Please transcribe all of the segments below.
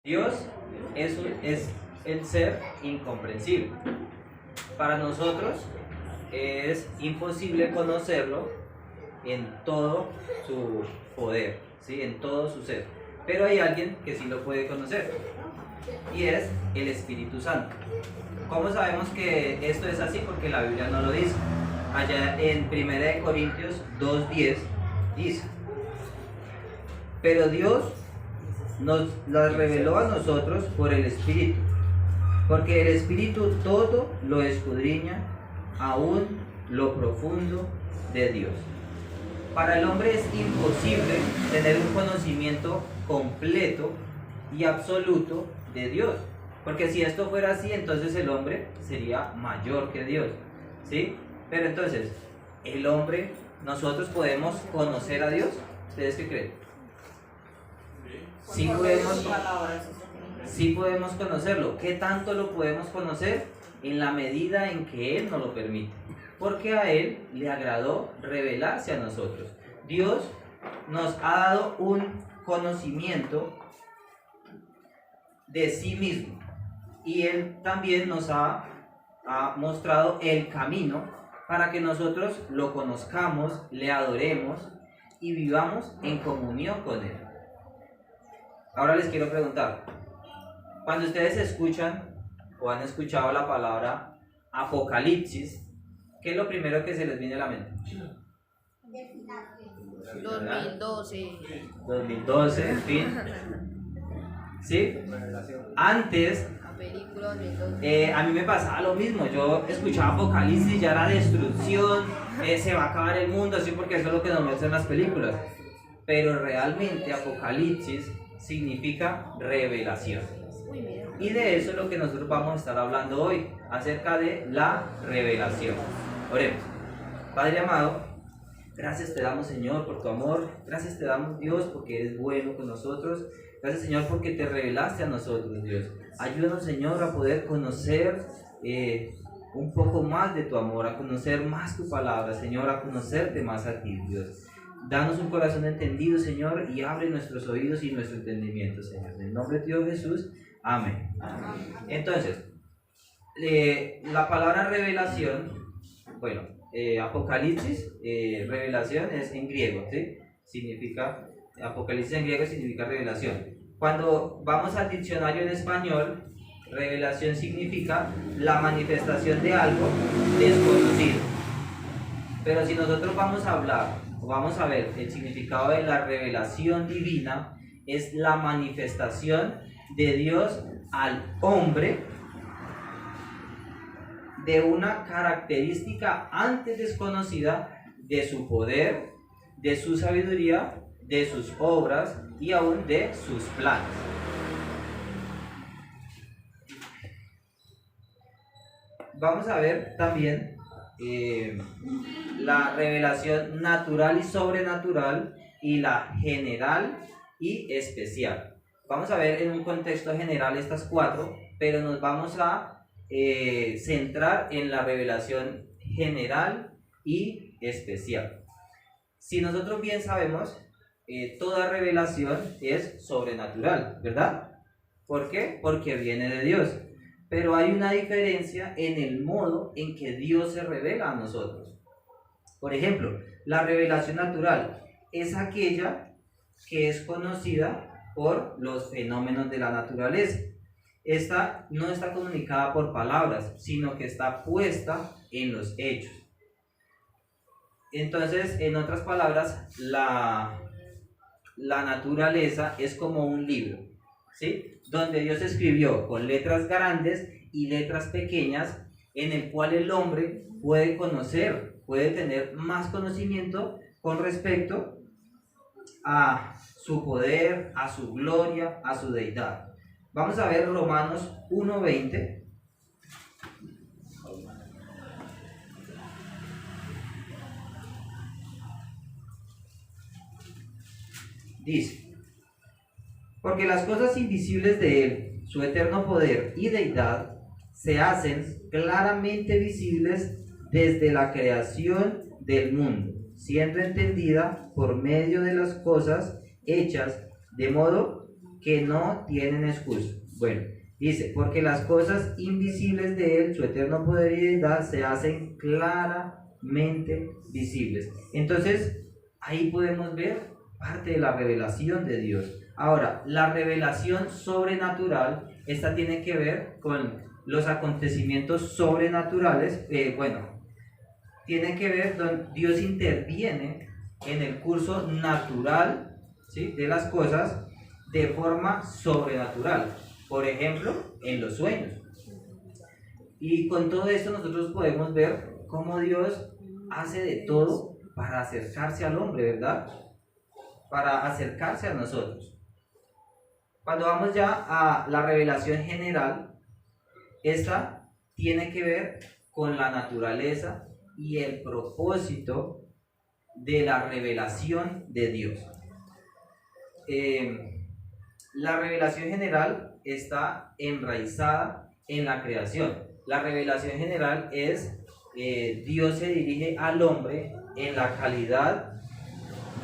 Dios es el ser incomprensible. Para nosotros es imposible conocerlo en todo su poder, ¿sí? En todo su ser. Pero hay alguien que sí lo puede conocer y es el Espíritu Santo. ¿Cómo sabemos que esto es así? Porque la Biblia no lo dice. Allá en 1 Corintios 2:10 dice: pero Dios nos las reveló a nosotros por el Espíritu, porque el Espíritu todo lo escudriña, aún lo profundo de Dios. Para el hombre es imposible tener un conocimiento completo y absoluto de Dios, porque si esto fuera así, entonces el hombre sería mayor que Dios, ¿sí? Pero entonces, el hombre, nosotros podemos conocer a Dios. ¿Ustedes qué creen? Sí podemos conocerlo. ¿Qué tanto lo podemos conocer? En la medida en que Él nos lo permite. Porque a Él le agradó revelarse a nosotros. Dios nos ha dado un conocimiento de sí mismo. Y Él también nos ha mostrado el camino para que nosotros lo conozcamos, le adoremos y vivamos en comunión con Él. Ahora les quiero preguntar, cuando ustedes escuchan o han escuchado la palabra Apocalipsis, ¿qué es lo primero que se les viene a la mente? 2012, en fin. ¿Sí? Antes, a mí me pasaba lo mismo. Yo escuchaba Apocalipsis, ya era destrucción, se va a acabar el mundo, así, porque eso es lo que nos muestran las películas. Pero realmente Apocalipsis significa revelación. Y de eso es lo que nosotros vamos a estar hablando hoy, acerca de la revelación. Oremos. Padre amado, gracias te damos, Señor, por tu amor. Gracias te damos, Dios, porque eres bueno con nosotros. Gracias, Señor, porque te revelaste a nosotros, Dios. Ayúdanos, Señor, a poder conocer un poco más de tu amor, a conocer más tu palabra, Señor, a conocerte más a ti, Dios. Danos un corazón entendido, Señor, y abre nuestros oídos y nuestro entendimiento, Señor. En el nombre de Dios Jesús, amén. Entonces, la palabra revelación, bueno, Apocalipsis, revelación es en griego, ¿sí? Significa, Apocalipsis en griego significa revelación. Cuando vamos al diccionario en español, revelación significa la manifestación de algo desconocido. Pero si nosotros vamos a ver el significado de la revelación divina, es la manifestación de Dios al hombre de una característica antes desconocida de su poder, de su sabiduría, de sus obras y aún de sus planes. Vamos a ver también la revelación natural y sobrenatural y la general y especial. Vamos a ver en un contexto general estas cuatro, pero nos vamos a centrar en la revelación general y especial. Si nosotros bien sabemos, toda revelación es sobrenatural, ¿verdad? ¿Por qué? Porque viene de Dios. Pero hay una diferencia en el modo en que Dios se revela a nosotros. Por ejemplo, la revelación natural es aquella que es conocida por los fenómenos de la naturaleza. Esta no está comunicada por palabras, sino que está puesta en los hechos. Entonces, en otras palabras, la naturaleza es como un libro, ¿sí? Donde Dios escribió con letras grandes y letras pequeñas, en el cual el hombre puede conocer, puede tener más conocimiento con respecto a su poder, a su gloria, a su deidad. Vamos a ver Romanos 1:20. Dice: porque las cosas invisibles de Él, su eterno poder y deidad, se hacen claramente visibles desde la creación del mundo, siendo entendida por medio de las cosas hechas, de modo que no tienen excusa. Bueno, dice, porque las cosas invisibles de Él, su eterno poder y deidad, se hacen claramente visibles. Entonces, ahí podemos ver parte de la revelación de Dios. Ahora, la revelación sobrenatural, esta tiene que ver con los acontecimientos sobrenaturales, tiene que ver donde Dios interviene en el curso natural, ¿sí?, de las cosas de forma sobrenatural. Por ejemplo, en los sueños. Y con todo esto nosotros podemos ver cómo Dios hace de todo para acercarse al hombre, ¿verdad? Para acercarse a nosotros. Cuando vamos ya a la revelación general, esta tiene que ver con la naturaleza y el propósito de la revelación de Dios. La revelación general está enraizada en la creación. La revelación general es Dios se dirige al hombre en la calidad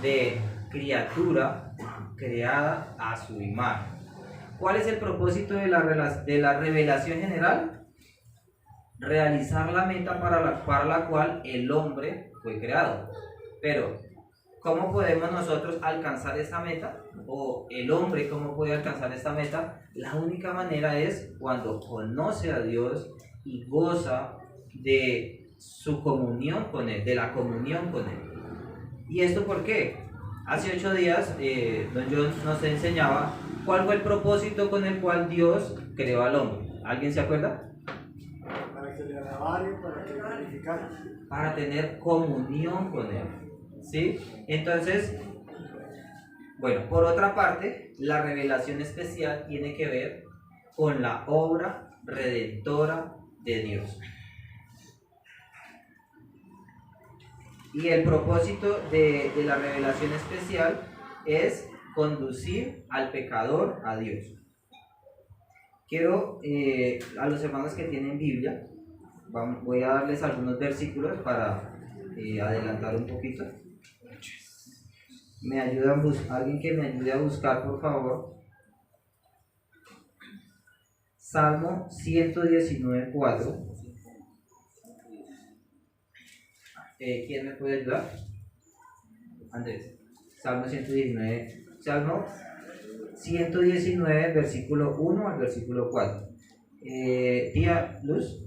de criatura creada a su imagen. ¿Cuál es el propósito de la revelación general? Realizar la meta para la cual el hombre fue creado. Pero, ¿cómo podemos nosotros alcanzar esta meta? O el hombre, ¿cómo puede alcanzar esta meta? La única manera es cuando conoce a Dios y goza de su comunión con Él, de la comunión con Él. ¿Y esto por qué? Hace 8 días, don John nos enseñaba cuál fue el propósito con el cual Dios creó al hombre. ¿Alguien se acuerda? Para que le alabara, para que le glorificara. Para tener comunión con Él. ¿Sí? Entonces, bueno, por otra parte, la revelación especial tiene que ver con la obra redentora de Dios. Y el propósito de la revelación especial es conducir al pecador a Dios. Quiero, a los hermanos que tienen Biblia, voy a darles algunos versículos para adelantar un poquito. Me ayudan alguien que me ayude a buscar, por favor. Salmo 119:4. ¿Quién me puede ayudar? Andrés. Salmo 119, versículo 1 al versículo 4. Tía Luz,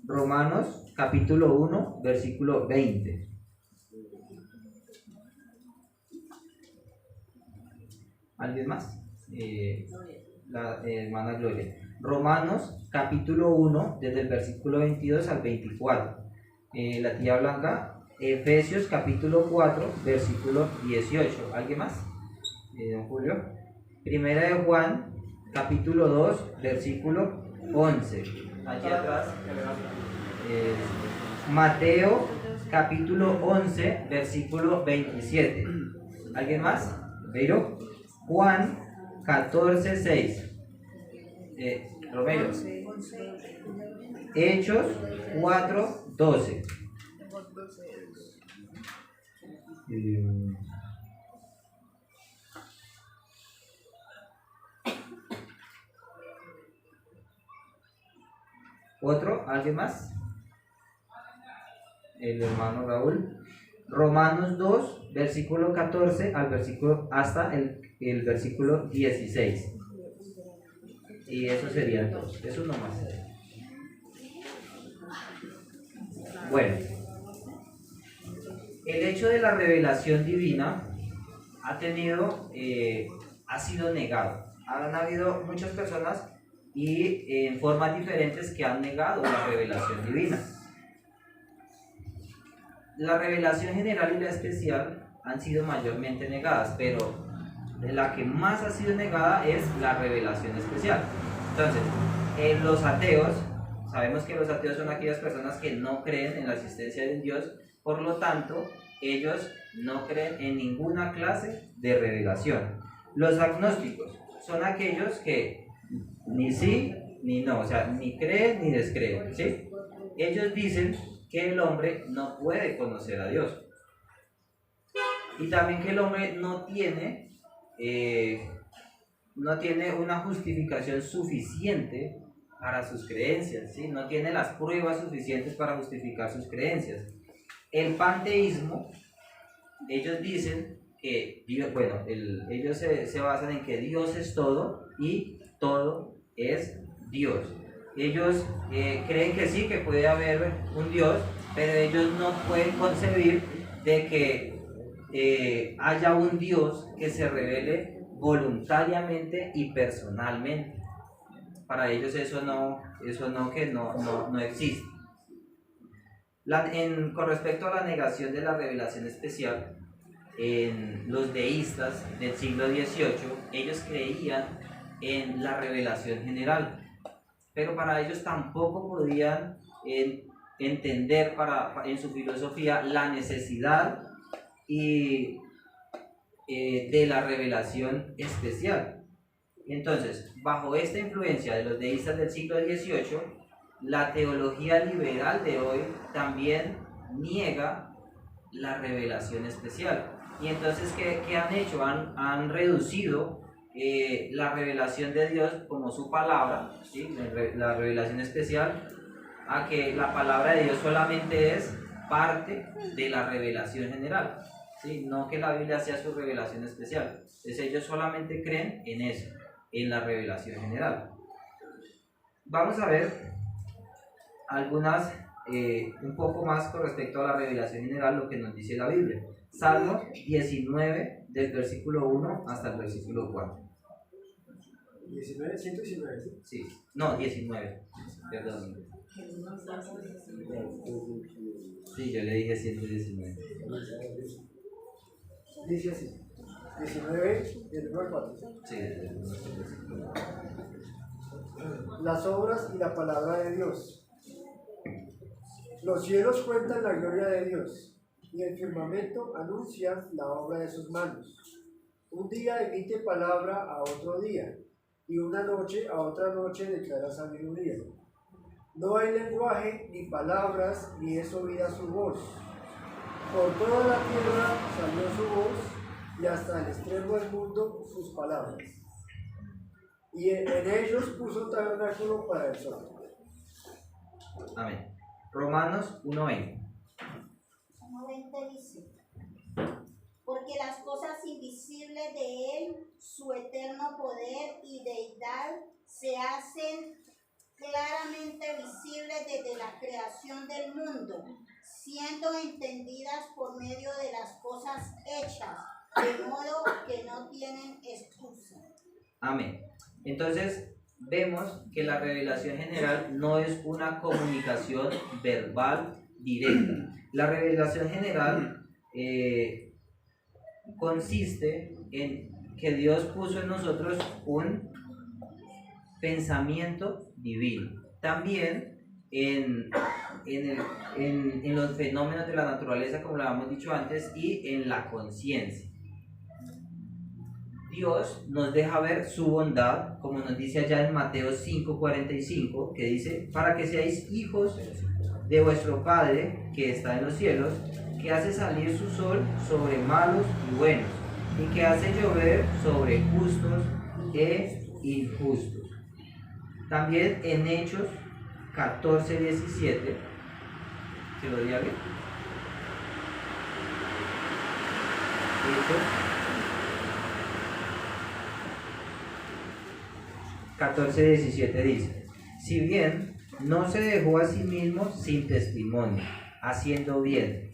Romanos capítulo 1, versículo 20. ¿Alguien más? La hermana Gloria. Romanos capítulo 1, desde el versículo 22 al 24. La tía Blanca, Efesios capítulo 4, versículo 18. ¿Alguien más? Don Julio. Primera de Juan capítulo 2, versículo 11. Allí atrás. Mateo capítulo 11, versículo 27. ¿Alguien más? ¿Veiro? Juan 14, 6. Romero. Hechos 4, 12. ¿Otro? ¿Alguien más? El hermano Raúl. Romanos 2, versículo 14 al versículo hasta el versículo 16. Y eso sería todo. Eso nomás. Bueno, el hecho de la revelación divina ha sido negado. Han habido muchas personas y en formas diferentes que han negado la revelación divina. La revelación general y la especial han sido mayormente negadas, pero la que más ha sido negada es la revelación especial. Entonces, los ateos, sabemos que los ateos son aquellas personas que no creen en la existencia de Dios, por lo tanto, ellos no creen en ninguna clase de revelación. Los agnósticos son aquellos que ni sí ni no, o sea, ni creen ni descreen, ¿sí? Ellos dicen que el hombre no puede conocer a Dios y también que el hombre no tiene no tiene una justificación suficiente para sus creencias, ¿sí? No tiene las pruebas suficientes para justificar sus creencias. El panteísmo, ellos dicen que Dios, bueno, ellos se basan en que Dios es todo y todo es Dios. Ellos creen que sí, que puede haber un Dios, pero ellos no pueden concebir de que haya un Dios que se revele voluntariamente y personalmente. Para ellos eso no existe. Con respecto a la negación de la revelación especial, en los deístas del siglo XVIII, ellos creían en la revelación general, pero para ellos tampoco podían entender en su filosofía la necesidad de la revelación especial. Entonces, bajo esta influencia de los deístas del siglo XVIII, la teología liberal de hoy también niega la revelación especial. Y entonces, ¿qué han hecho? Han reducido la revelación de Dios como su palabra, ¿sí? La revelación especial, a que la palabra de Dios solamente es parte de la revelación general, ¿sí? No que la Biblia sea su revelación especial. Entonces ellos solamente creen en eso, en la revelación general. Vamos a ver algunas, un poco más con respecto a la revelación general, lo que nos dice la Biblia. Salmos 19, del versículo 1 hasta el versículo 4. 19, 119, ¿sí? Sí, no, 19, perdón. Sí, yo le dije 119. Dice así, 19, del 1 al 4. Sí, desde el 1 hasta el versículo 4. Las obras y la palabra de Dios. Los cielos cuentan la gloria de Dios, y el firmamento anuncia la obra de sus manos. Un día emite palabra a otro día, y una noche a otra noche declara sabiduría. No hay lenguaje, ni palabras, ni es oída su voz. Por toda la tierra salió su voz, y hasta el extremo del mundo sus palabras. Y en ellos puso tabernáculo para el sol. Amén. Romanos 1:20. 1:20 dice: porque las cosas invisibles de Él, su eterno poder y deidad, se hacen claramente visibles desde la creación del mundo, siendo entendidas por medio de las cosas hechas, de modo que no tienen excusa. Amén. Entonces, vemos que la revelación general no es una comunicación verbal directa. La revelación general consiste en que Dios puso en nosotros un pensamiento divino. También en los fenómenos de la naturaleza, como lo habíamos dicho antes, y en la conciencia. Dios nos deja ver su bondad, como nos dice allá en Mateo 5:45, que dice: para que seáis hijos de vuestro Padre que está en los cielos, que hace salir su sol sobre malos y buenos, y que hace llover sobre justos e injustos. También en Hechos 14:17, ¿se lo di a ver? Hechos 14:17 dice: si bien no se dejó a sí mismo sin testimonio, haciendo bien,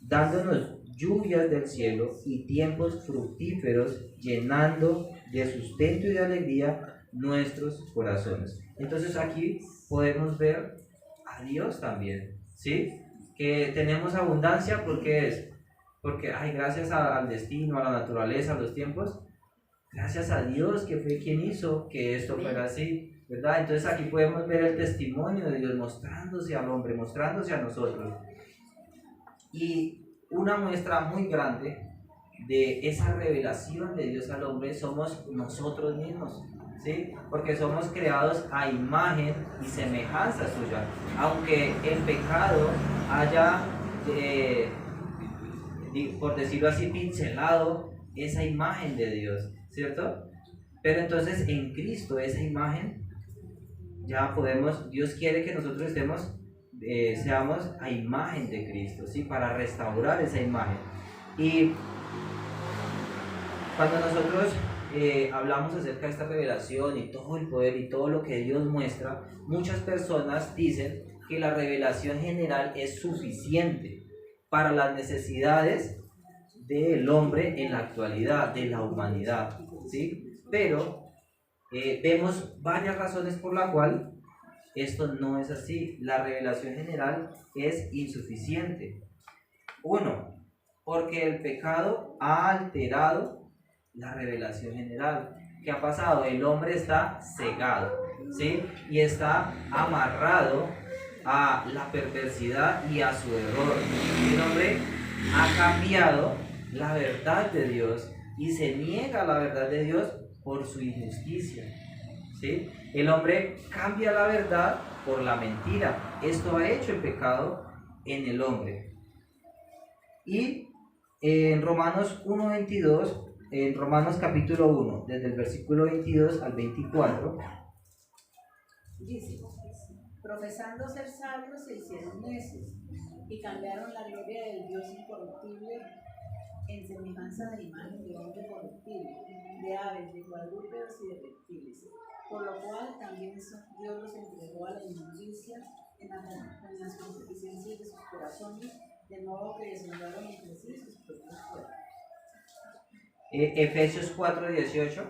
dándonos lluvias del cielo y tiempos fructíferos, llenando de sustento y de alegría nuestros corazones. Entonces aquí podemos ver a Dios también, ¿sí? Que tenemos abundancia porque gracias al destino, a la naturaleza, a los tiempos, gracias a Dios que fue quien hizo que esto fuera así, ¿verdad? Entonces aquí podemos ver el testimonio de Dios mostrándose al hombre, mostrándose a nosotros. Y una muestra muy grande de esa revelación de Dios al hombre somos nosotros mismos, ¿sí? Porque somos creados a imagen y semejanza suya. Aunque el pecado haya, por decirlo así, pincelado esa imagen de Dios, ¿cierto? Pero entonces en Cristo esa imagen ya podemos, Dios quiere que nosotros seamos a imagen de Cristo, ¿sí? Para restaurar esa imagen. Y cuando nosotros hablamos acerca de esta revelación y todo el poder y todo lo que Dios muestra, muchas personas dicen que la revelación general es suficiente para las necesidades del hombre en la actualidad, de la humanidad, ¿sí? Pero vemos varias razones por la cual esto no es así. La revelación general es insuficiente. Uno, porque el pecado ha alterado la revelación general. ¿Qué ha pasado? El hombre está cegado, ¿sí? Y está amarrado a la perversidad y a su error. El hombre ha cambiado la verdad de Dios y se niega a la verdad de Dios por su injusticia, ¿sí? El hombre cambia la verdad por la mentira. Esto ha hecho el pecado en el hombre. Y en Romanos 1:22, en Romanos capítulo 1, desde el versículo 22 al 24, dice: profesando ser sabios se hicieron necios y cambiaron la gloria del Dios incorruptible en semejanza de imagen de hombre corruptible, de aves, de cuadrúpedos y de reptiles, por lo cual también Dios los entregó a la inmundicia en las concupiscencias de sus corazones, de modo que desnudaron entre sí sus propios cuerpos. Efesios 4:18.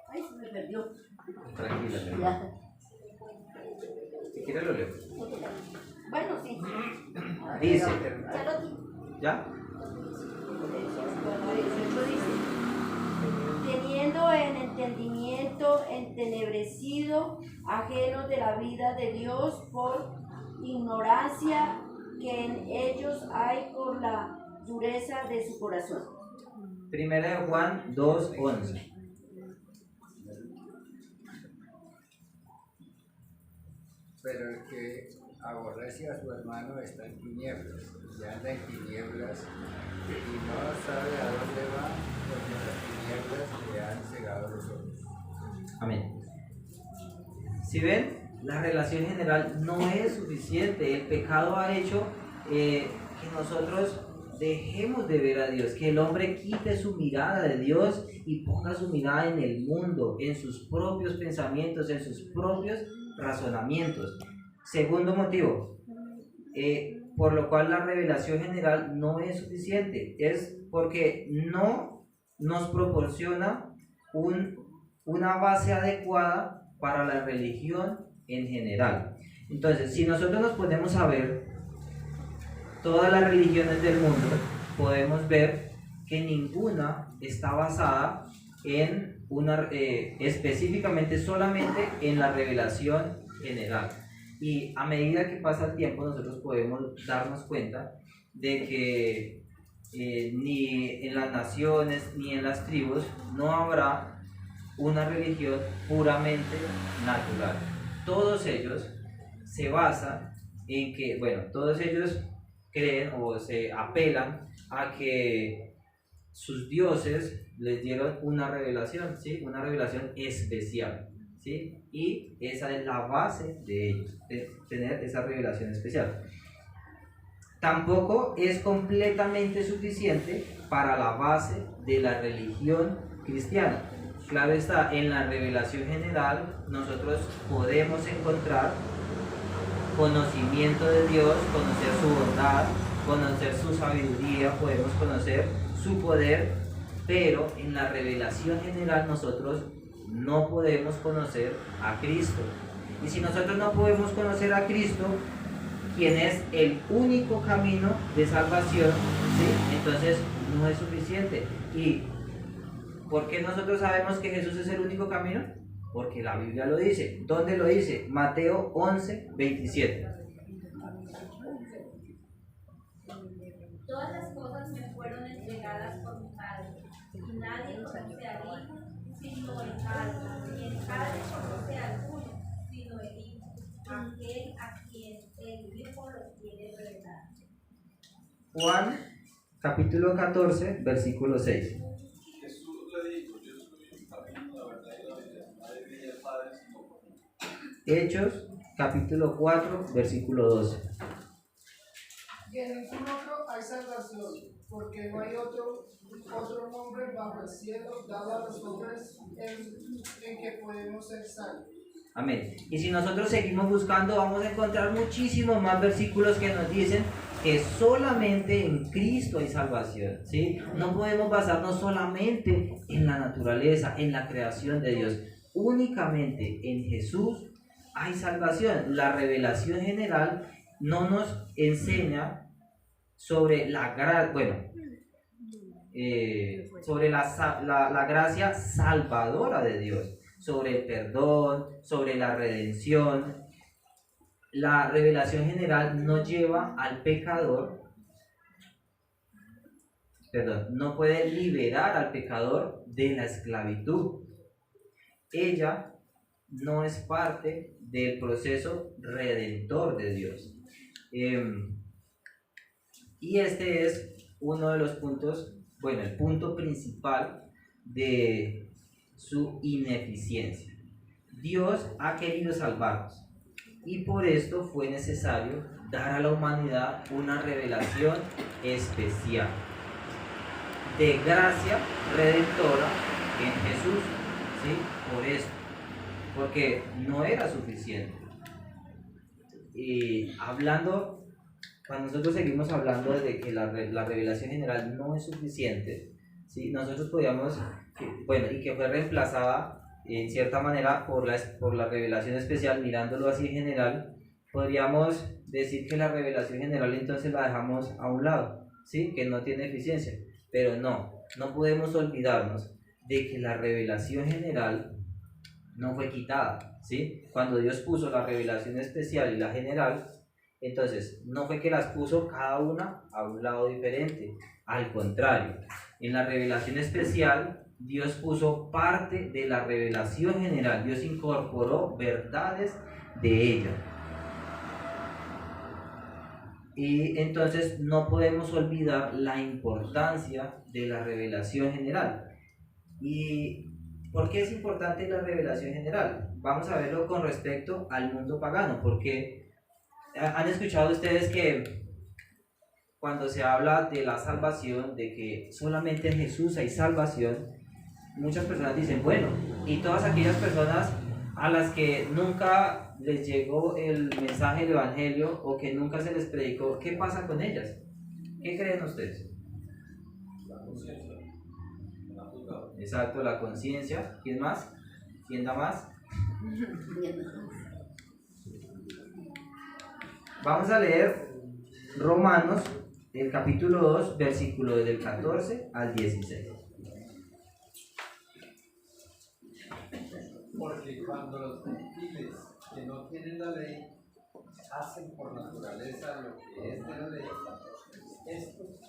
Ay, se me perdió. Tranquila. Si quieres lo leo. Bueno, sí. Dice, Ya lo digo. ¿ya? Teniendo el entendimiento entenebrecido, ajenos de la vida de Dios por ignorancia que en ellos hay por la dureza de su corazón. Primera de Juan 2:11. Pero el que aborrece a su hermano está en tinieblas, y anda en tinieblas, y no sabe a dónde va, porque las tinieblas le han cegado los ojos. Amén. Si ven, la revelación general no es suficiente. El pecado ha hecho que nosotros dejemos de ver a Dios, que el hombre quite su mirada de Dios y ponga su mirada en el mundo, en sus propios pensamientos, en sus propios razonamientos. Segundo motivo, por lo cual la revelación general no es suficiente, es porque no nos proporciona una base adecuada para la religión en general. Entonces, si nosotros nos ponemos a ver todas las religiones del mundo, podemos ver que ninguna está basada en específicamente solamente en la revelación general. Y a medida que pasa el tiempo, nosotros podemos darnos cuenta de que ni en las naciones ni en las tribus no habrá una religión puramente natural. Todos ellos se basan en que, bueno, todos ellos creen o se apelan a que sus dioses les dieron una revelación, ¿sí? Una revelación especial, ¿sí? Y esa es la base de ellos, de tener esa revelación especial. Tampoco es completamente suficiente para la base de la religión cristiana. Claro está, en la revelación general nosotros podemos encontrar conocimiento de Dios, conocer su bondad, conocer su sabiduría, podemos conocer su poder, pero en la revelación general nosotros no podemos conocer a Cristo. Y si nosotros no podemos conocer a Cristo, quien es el único camino de salvación, ¿sí? Entonces no es suficiente. ¿Y por qué nosotros sabemos que Jesús es el único camino? Porque la Biblia lo dice. ¿Dónde lo dice? Mateo 11:27. Todas las cosas me fueron entregadas por mi Padre, y nadie conoce al Hijo sino el Padre, y el Padre conoce al Hijo sino el Hijo, aquel a quien el Hijo lo quiere revelar. Juan capítulo 14, versículo 6. Jesús le dijo: yo soy el camino, la verdad Hechos, capítulo 4, versículo 12. Y en ningún otro hay salvación, porque no hay otro nombre bajo el cielo dado a los hombres en que podemos ser salvos. Amén. Y si nosotros seguimos buscando, vamos a encontrar muchísimos más versículos que nos dicen que solamente en Cristo hay salvación, ¿sí? No podemos basarnos solamente en la naturaleza, en la creación de Dios. Únicamente en Jesús hay salvación. La revelación general no nos enseña sobre la sobre la gracia salvadora de Dios, sobre el perdón, sobre la redención. La revelación general no lleva al pecador, no puede liberar al pecador de la esclavitud. Ella no es parte del proceso redentor de Dios. Y este es uno de los puntos, el punto principal de su ineficiencia. Dios ha querido salvarnos y por esto fue necesario dar a la humanidad una revelación especial de gracia redentora en Jesús, ¿sí? Por esto, porque no era suficiente. Y cuando nosotros seguimos hablando de que la revelación general no es suficiente, ¿sí? Nosotros podíamos, y que fue reemplazada en cierta manera por la revelación especial, mirándolo así en general, podríamos decir que la revelación general entonces la dejamos a un lado, ¿sí? Que no tiene eficiencia, pero no podemos olvidarnos de que la revelación general no fue quitada, ¿sí? Cuando Dios puso la revelación especial y la general, entonces no fue que las puso cada una a un lado diferente, al contrario, en la revelación especial Dios puso parte de la revelación general, Dios incorporó verdades de ella. Y entonces no podemos olvidar la importancia de la revelación general. ¿Y por qué es importante la revelación general? Vamos a verlo con respecto al mundo pagano, porque han escuchado ustedes que cuando se habla de la salvación, de que solamente en Jesús hay salvación, muchas personas dicen, y todas aquellas personas a las que nunca les llegó el mensaje del Evangelio o que nunca se les predicó, ¿qué pasa con ellas? ¿Qué creen ustedes? La conciencia. Exacto, la conciencia. ¿Quién más? ¿Quién da más? Vamos a leer Romanos, el capítulo 2, versículo del 14 al 16. Porque cuando los gentiles que no tienen la ley hacen por naturaleza lo que es de la ley, estos,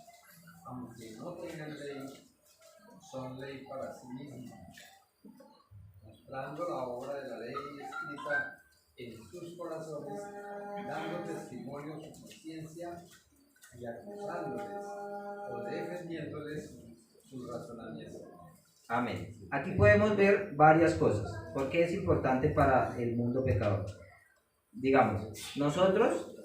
aunque no tengan ley, son ley para sí mismos, mostrando la obra de la ley escrita en sus corazones, dando testimonio su conciencia y acusándoles o defendiéndoles sus razonamientos. Amén. Aquí podemos ver varias cosas. ¿Por qué es importante para el mundo pecador? Digamos, nosotros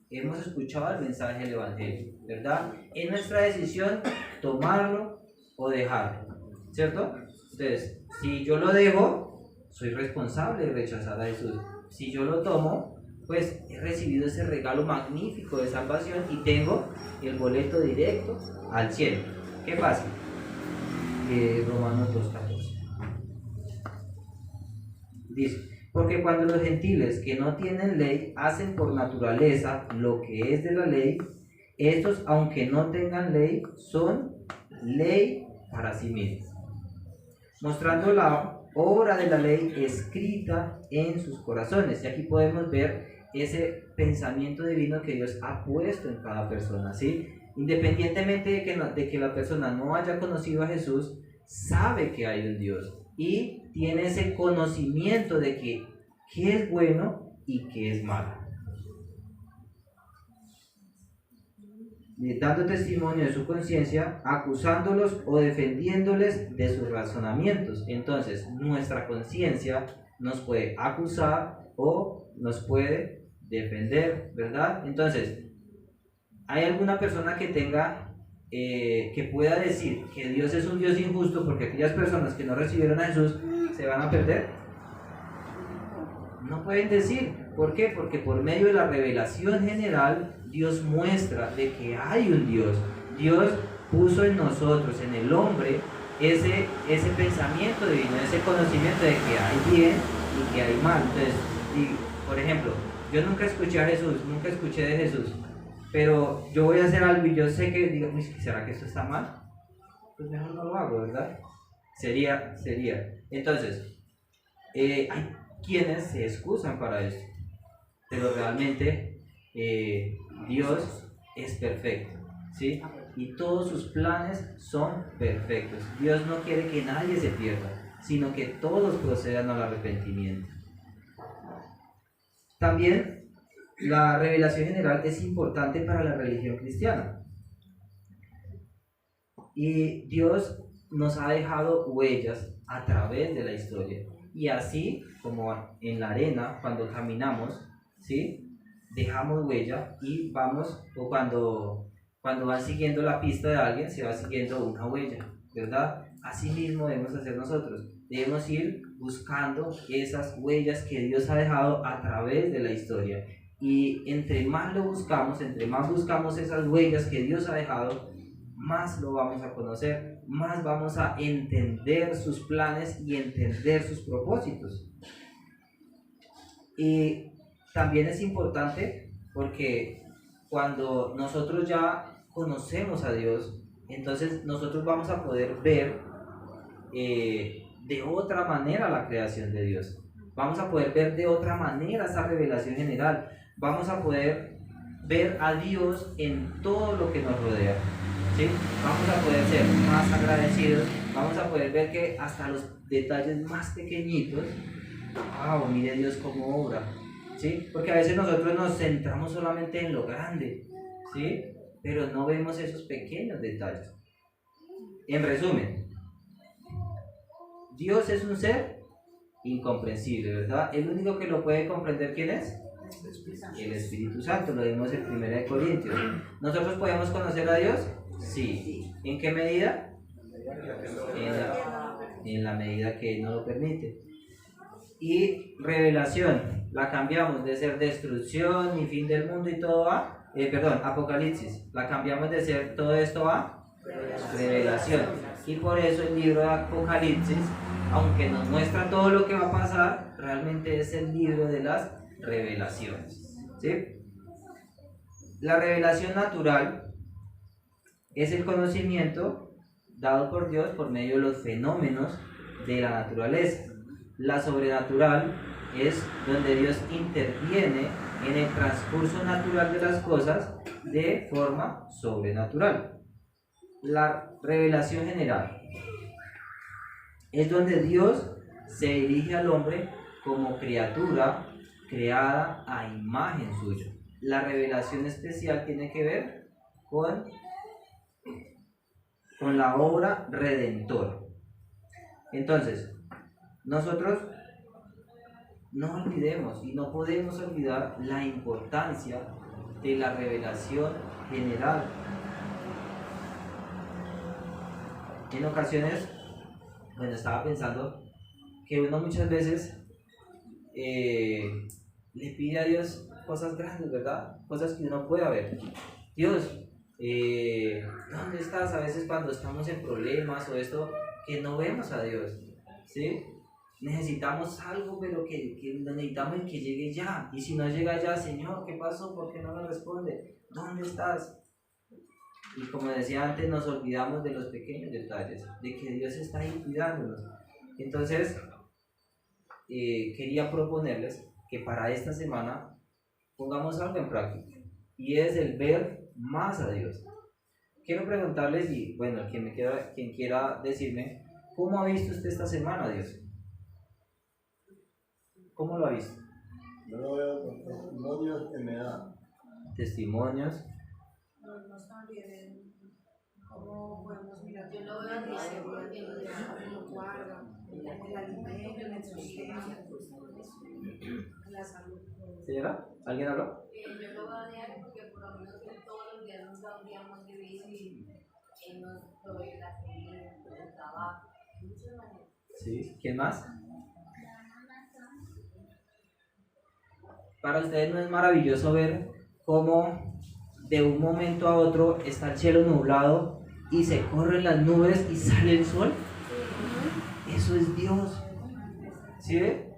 hemos escuchado el mensaje del Evangelio, ¿verdad? Es nuestra decisión tomarlo o dejarlo, ¿cierto? Entonces, si yo lo dejo, soy responsable de rechazar a Jesús. Si yo lo tomo, pues he recibido ese regalo magnífico de salvación y tengo el boleto directo al cielo. ¿Qué pasa? Romanos 2:14 dice, porque cuando los gentiles que no tienen ley hacen por naturaleza lo que es de la ley, estos, aunque no tengan ley, son ley para sí mismos, mostrando la obra de la ley escrita en sus corazones. Y aquí podemos ver ese pensamiento divino que Dios ha puesto en cada persona, ¿sí? Independientemente de que la persona no haya conocido a Jesús, sabe que hay un Dios y tiene ese conocimiento de que qué es bueno y qué es malo, dando testimonio de su conciencia, acusándolos o defendiéndoles de sus razonamientos. Entonces, nuestra conciencia nos puede acusar o nos puede defender, ¿verdad? Entonces, ¿hay alguna persona que tenga, que pueda decir que Dios es un Dios injusto porque aquellas personas que no recibieron a Jesús se van a perder? No pueden decir. ¿Por qué? Porque por medio de la revelación general, Dios muestra de que hay un Dios. Dios puso en nosotros, en el hombre, ese pensamiento divino, ese conocimiento de que hay bien y que hay mal. Entonces, por ejemplo, yo nunca escuché a Jesús, nunca escuché de Jesús, pero yo voy a hacer algo y yo sé que digo, uy, ¿será que esto está mal? Pues mejor no lo hago, ¿verdad? Sería. Entonces, hay quienes se excusan para esto, pero realmente Dios es perfecto, ¿sí? Y todos sus planes son perfectos. Dios no quiere que nadie se pierda, sino que todos procedan al arrepentimiento. También la revelación general es importante para la religión cristiana. Y Dios nos ha dejado huellas a través de la historia. Y así como en la arena, cuando caminamos, ¿sí? Dejamos huella y vamos, o cuando van siguiendo la pista de alguien, se va siguiendo una huella, ¿verdad? Así mismo debemos hacer nosotros. Debemos ir buscando esas huellas que Dios ha dejado a través de la historia. Y entre más lo buscamos, entre más buscamos esas huellas que Dios ha dejado, más lo vamos a conocer, más vamos a entender sus planes y entender sus propósitos. Y también es importante porque cuando nosotros ya conocemos a Dios, entonces nosotros vamos a poder ver de otra manera la creación de Dios. Vamos a poder ver de otra manera esa revelación general. Vamos a poder ver a Dios en todo lo que nos rodea, ¿sí? Vamos a poder ser más agradecidos. Vamos a poder ver que hasta los detalles más pequeñitos, wow, mire Dios cómo obra, ¿sí? Porque a veces nosotros nos centramos solamente en lo grande, ¿sí? Pero no vemos esos pequeños detalles. En resumen, Dios es un ser incomprensible, ¿verdad? El único que lo puede comprender, ¿quién es? El Espíritu Santo, lo vemos en 1 Corintios. ¿Nosotros podemos conocer a Dios? Sí. ¿En qué medida? En la medida que Él nos lo permite. Y revelación, la cambiamos de ser destrucción y fin del mundo y todo a Apocalipsis, la cambiamos de ser todo esto a revelación. Y por eso el libro de Apocalipsis, aunque nos muestra todo lo que va a pasar, realmente es el libro de las revelaciones, ¿sí? La revelación natural es el conocimiento dado por Dios por medio de los fenómenos de la naturaleza. La sobrenatural es donde Dios interviene en el transcurso natural de las cosas de forma sobrenatural. La revelación general es donde Dios se dirige al hombre como criatura creada a imagen suya. La revelación especial tiene que ver con la obra redentora. Entonces, nosotros no olvidemos y no podemos olvidar la importancia de la revelación general. En ocasiones, estaba pensando que uno muchas veces le pide a Dios cosas grandes, ¿verdad? Cosas que uno pueda ver. Dios, ¿dónde estás? A veces cuando estamos en problemas o esto, que no vemos a Dios, ¿sí? Necesitamos algo, pero que lo necesitamos y que llegue ya. Y si no llega ya, Señor, ¿qué pasó? ¿Por qué no me responde? ¿Dónde estás? Y como decía antes, nos olvidamos de los pequeños detalles, de que Dios está ahí cuidándonos. Entonces, quería proponerles que para esta semana pongamos algo en práctica, y es el ver más a Dios. Quiero preguntarles, y bueno, quien quiera decirme, ¿cómo ha visto usted esta semana a Dios? ¿Cómo lo ha visto? Yo lo veo con testimonios que me da. Testimonios. ¿Cómo podemos mirar? Yo lo veo en lo guarda, en el alimento, en el sustento, en la salud. Señora, ¿alguien habló? Yo lo veo a diario porque por lo menos que todos los días nos da un día más de vida y Él nos provee la comida, el trabajo, de muchas maneras. Sí, ¿quién más? Para ustedes no es maravilloso ver cómo de un momento a otro está el cielo nublado y se corren las nubes y sale el sol. Eso es Dios. ¿Sí ve?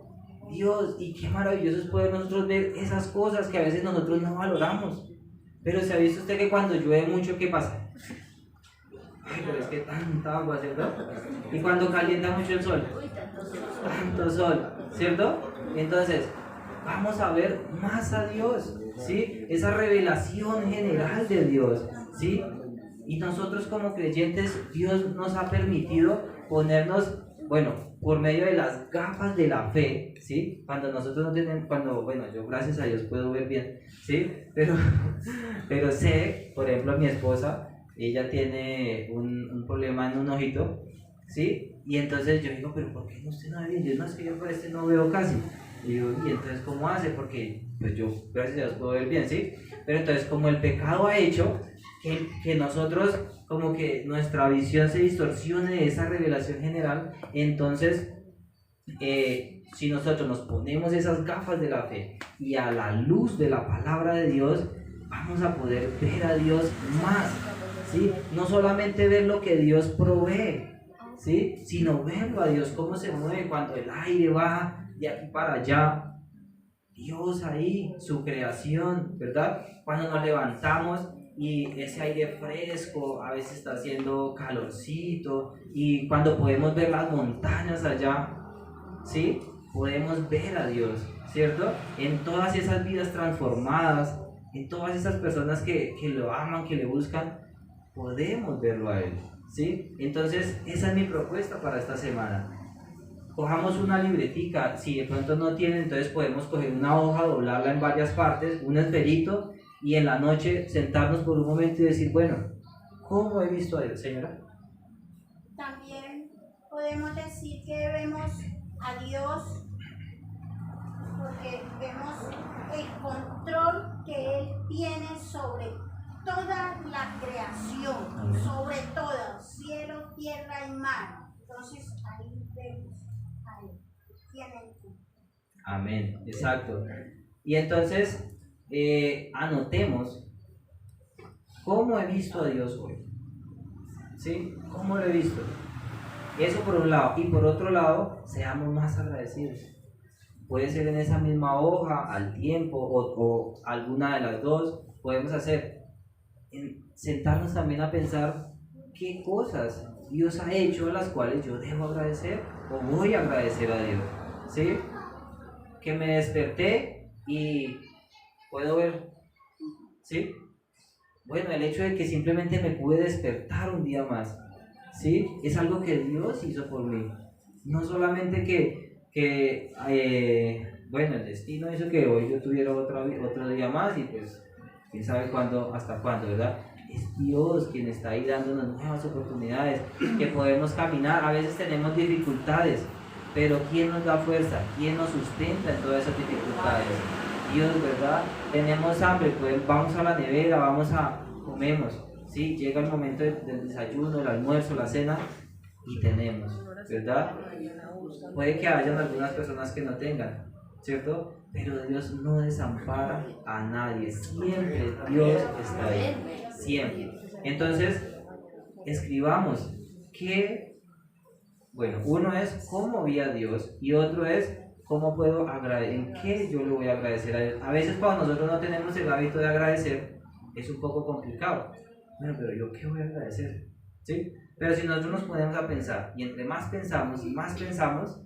Dios, y qué maravilloso es poder nosotros ver esas cosas que a veces nosotros no valoramos. Pero ¿se ha visto usted que cuando llueve mucho, qué pasa? Ay, pero es que tanta agua, ¿cierto? Y cuando calienta mucho el sol, tanto sol, ¿cierto? Entonces, vamos a ver más a Dios, ¿sí? Esa revelación general de Dios, ¿sí? Y nosotros como creyentes, Dios nos ha permitido ponernos, bueno, por medio de las gafas de la fe, ¿sí? Cuando nosotros no tenemos, bueno, yo gracias a Dios puedo ver bien, ¿sí? Pero sé, por ejemplo, mi esposa, ella tiene un problema en un ojito, ¿sí? Y entonces yo digo, pero ¿por qué no usted no ve bien? Yo no sé, yo por este no veo casi. Y digo, ¿y entonces cómo hace? Porque pues yo, gracias a Dios, puedo ver bien, ¿sí? Pero entonces como el pecado ha hecho que nosotros, como que nuestra visión se distorsione de esa revelación general, entonces si nosotros nos ponemos esas gafas de la fe y a la luz de la palabra de Dios, vamos a poder ver a Dios más, ¿sí? No solamente ver lo que Dios provee, ¿sí? Sino verlo a Dios, cómo se mueve cuando el aire va de aquí para allá. Dios ahí, su creación, ¿verdad? Cuando nos levantamos y ese aire fresco, a veces está haciendo calorcito, y cuando podemos ver las montañas allá, ¿sí? Podemos ver a Dios, ¿cierto? En todas esas vidas transformadas, en todas esas personas que lo aman, que le buscan, podemos verlo a Él, ¿sí? Entonces, esa es mi propuesta para esta semana. Cojamos una libretica, si de pronto no tienen, entonces podemos coger una hoja, doblarla en varias partes, un esferito, y en la noche sentarnos por un momento y decir, bueno, ¿cómo he visto a Dios, señora? También podemos decir que vemos a Dios porque vemos el control que Él tiene sobre toda la creación, sobre todo, cielo, tierra y mar. Entonces ahí vemos a Él. Tiene el control. Amén, exacto. Y entonces, anotemos cómo he visto a Dios hoy. ¿Sí? ¿Cómo lo he visto? Eso por un lado. Y por otro lado, seamos más agradecidos. Puede ser en esa misma hoja, al tiempo, o alguna de las dos. Podemos hacer, sentarnos también a pensar qué cosas Dios ha hecho a las cuales yo debo agradecer o voy a agradecer a Dios. ¿Sí? Que me desperté y puedo ver, ¿sí? Bueno, el hecho de que simplemente me pude despertar un día más, ¿sí? Es algo que Dios hizo por mí. No solamente bueno, el destino hizo que hoy yo tuviera otro día más y pues, quién sabe cuándo, hasta cuándo, ¿verdad? Es Dios quien está ahí dándonos nuevas oportunidades, que podemos caminar. A veces tenemos dificultades, pero ¿quién nos da fuerza? ¿Quién nos sustenta en todas esas dificultades? Dios, ¿verdad? Tenemos hambre, pues vamos a la nevera, comemos, ¿sí? Llega el momento del desayuno, el almuerzo, la cena, y tenemos, ¿verdad? Puede que hayan algunas personas que no tengan, ¿cierto? Pero Dios no desampara a nadie, siempre Dios está ahí, siempre. Entonces, escribamos que, bueno, uno es cómo vi a Dios y otro es cómo puedo agradecer, en qué yo le voy a agradecer a Dios. A veces cuando nosotros no tenemos el hábito de agradecer, es un poco complicado. Bueno, pero yo qué voy a agradecer, ¿sí? Pero si nosotros nos ponemos a pensar, y entre más pensamos y más pensamos,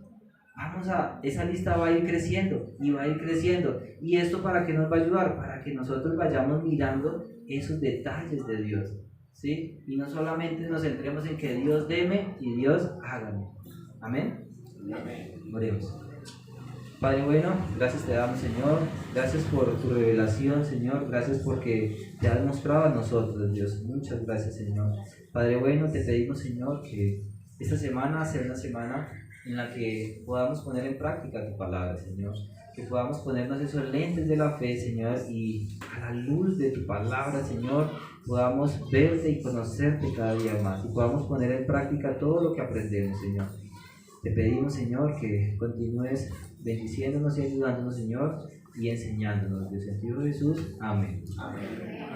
esa lista va a ir creciendo y va a ir creciendo. ¿Y esto para qué nos va a ayudar? Para que nosotros vayamos mirando esos detalles de Dios, ¿sí? Y no solamente nos centremos en que Dios deme y Dios hágame. ¿Amén? Amén. Oremos. Padre bueno, gracias te damos, Señor. Gracias por tu revelación, Señor. Gracias porque te has mostrado a nosotros, Dios. Muchas gracias, Señor. Padre bueno, te pedimos, Señor, que esta semana sea una semana en la que podamos poner en práctica tu palabra, Señor. Que podamos ponernos esos lentes de la fe, Señor, y a la luz de tu palabra, Señor, podamos verte y conocerte cada día más. Y podamos poner en práctica todo lo que aprendemos, Señor. Te pedimos, Señor, que continúes bendiciéndonos y ayudándonos, Señor, y enseñándonos. Dios, en ti, Jesús. Amén. Amén.